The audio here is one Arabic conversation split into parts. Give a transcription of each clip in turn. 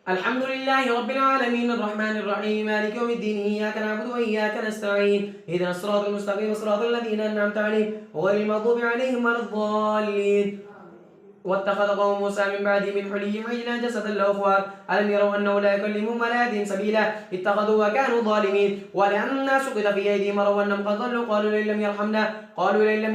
الحمد لله رب العالمين الرحمن الرحيم مالك يوم الدين إياك نعبد وإياك نستعين اهدنا الصراط المستقيم صراط الذين أنعمت عليهم غير المغضوب عليهم ولا الضالين. واتخذ قوم موسى من بعده من حليهم عجلا جسدا له خوار ألم يروا أنه لا يكلمهم ولا يهديهم سبيلا اتخذوا وكانوا ظالمين. ولما سقط في أيديهم مروا أنهم قد ضلوا قالوا لئن لم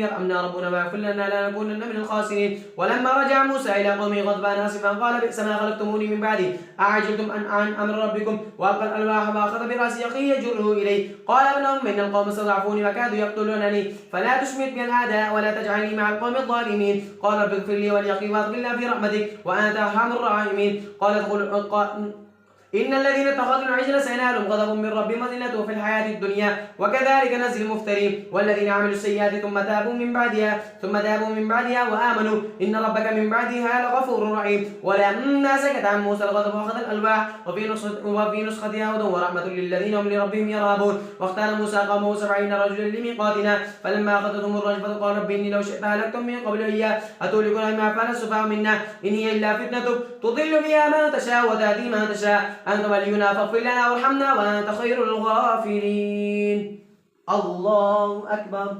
يرحمنا ربنا ويغفر لنا لنكونن من الخاسرين. ولما رجع موسى إلى قومه غضبان آسفا قال بئس ما خلفتموني من بعدي أعجلتم عن أمر ربكم وألقى الألواح وأخذ برأس أخيه يجره إليه قال ابن أم إن القوم استضعفوني وكادوا يقتلونني فلا تشمت بي الأعداء ولا تجعلني مع القوم الظالمين. قال رب اغفر لي ولأخي واغفر في رحمتك وأنت أرحم الراحمين. قال إن الذين اتخذوا العجل سينالهم غضب من ربهم وذلة في الحياة الدنيا وكذلك نزل المفترين. والذين عملوا السيئات ثم تابوا من بعدها وآمنوا إن ربك من بعدها لغفور رحيم. ولما سكت عن موسى الغضب أخذ الألواح وفي نسختها هدى ورحمة للذين هم لربهم يرهبون. واختار موسى قومه 70 رجلا لميقاتنا فلما أخذتهم الرجفة قال رب إني لو شئت هلكتم من قبل إياه أتهلكنا بما فعل السفهاء منا إن هي إلا فتنتك تضل بها من تشاء وتهدي من تشاء أنت ولينا فاغفر لنا وارحمنا وأنت خير الغافرين. الله أكبر.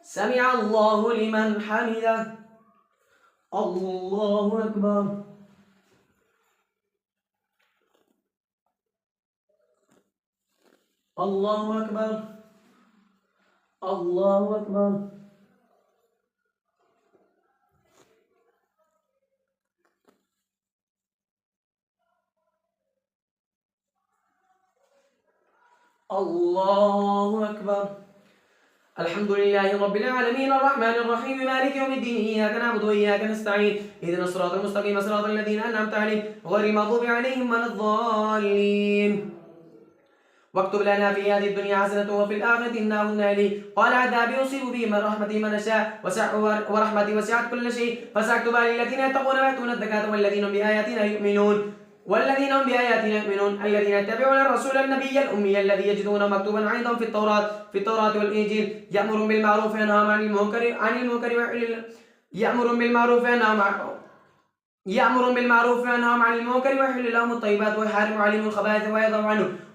سمع الله لمن حمده. الله أكبر. الله أكبر. الله أكبر. الله أكبر. الحمد لله رب العالمين الرحمن الرحيم مالك يوم الدين إياك نعبد وإياك نستعين اهدنا الصراط المستقيم صراط الذين أنعمت عليهم غير المغضوب عليهم ولا الضالين. واكتب لنا في هذه الدنيا حسنة وفي الآخرة إنا هدنا إليه قال عذابي أصيب به من رحمتي من أشاء ورحمتي وسعت كل شيء فسأكتبها للذين يتقون ويؤتون الزكاة والذين هم بآياتنا يؤمنون الذين يتبعون الرسول النبي الأمي الذي يجدونه مكتوبا عندهم في التوراة والإنجيل يأمرون بالمعروف وينهون عن المنكر وينهاهم عن المنكر ويحل لهم الطيبات ويحرم عليهم الخبائث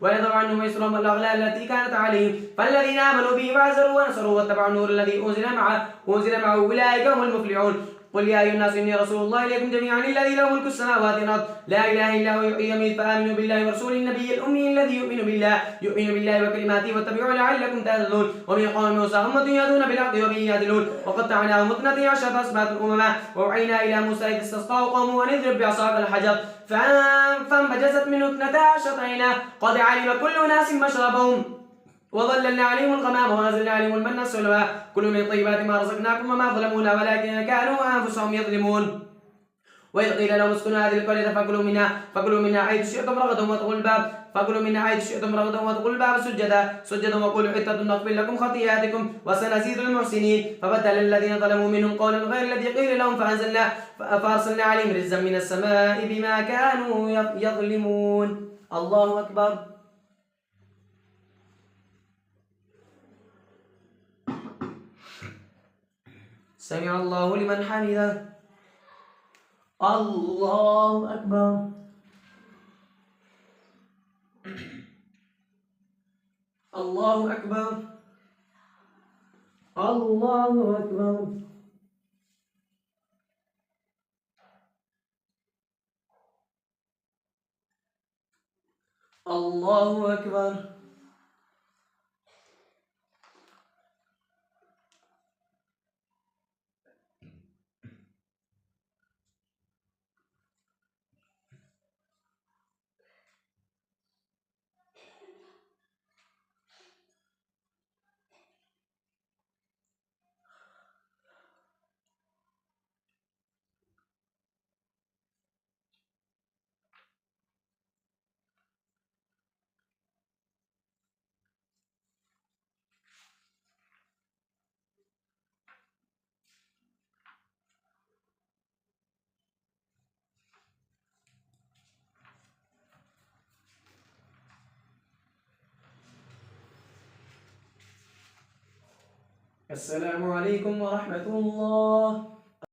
ويضع عنهم إصرهم والأغلال التي كانت عليهم فالذين آمنوا به وعزروا ونصروا واتبعوا النور الذي أنزل معه أولئك هم المفلحون. قل يا أيها الناس إني رسول الله إليكم جميعا الذي له ملك السماوات والأرض لا إله إلا هو يحيي ويميت فآمنوا بالله ورسوله النبي الأمي الذي يؤمن بالله وكلماته واتبعوه لعلكم تهتدون. ومن قوم موسى أمة يهدون بالحق وبه يعدلون وقطعناهم 12 أسباط أمما وأوحينا إلى موسى إذ استسقاه قومه أن اضرب بعصاك الحجر فانبجست منه 12 عينا قد علم كل أناس مشربهم وظللنا عليهم الغمام وأنزلنا عليهم المن والسلوى كلوا من طيبات ما رزقناكم وما ظلمونا ولكن كانوا أنفسهم يظلمون. وإذ قيل لهم اسكنوا هذه القرية فكلوا منها حيث شئتم رغدا وادخلوا الباب سجدا وقولوا حطة نغفر لكم خطيئاتكم وسنزيد المحسنين. فبدل الذين ظلموا منهم قولا غير الذي قيل لهم فأرسلنا عليهم رجزا من السماء بما كانوا يظلمون. الله أكبر. سمع الله لمن حمده. الله أكبر. الله أكبر. الله أكبر. الله أكبر. السلام عليكم ورحمة الله.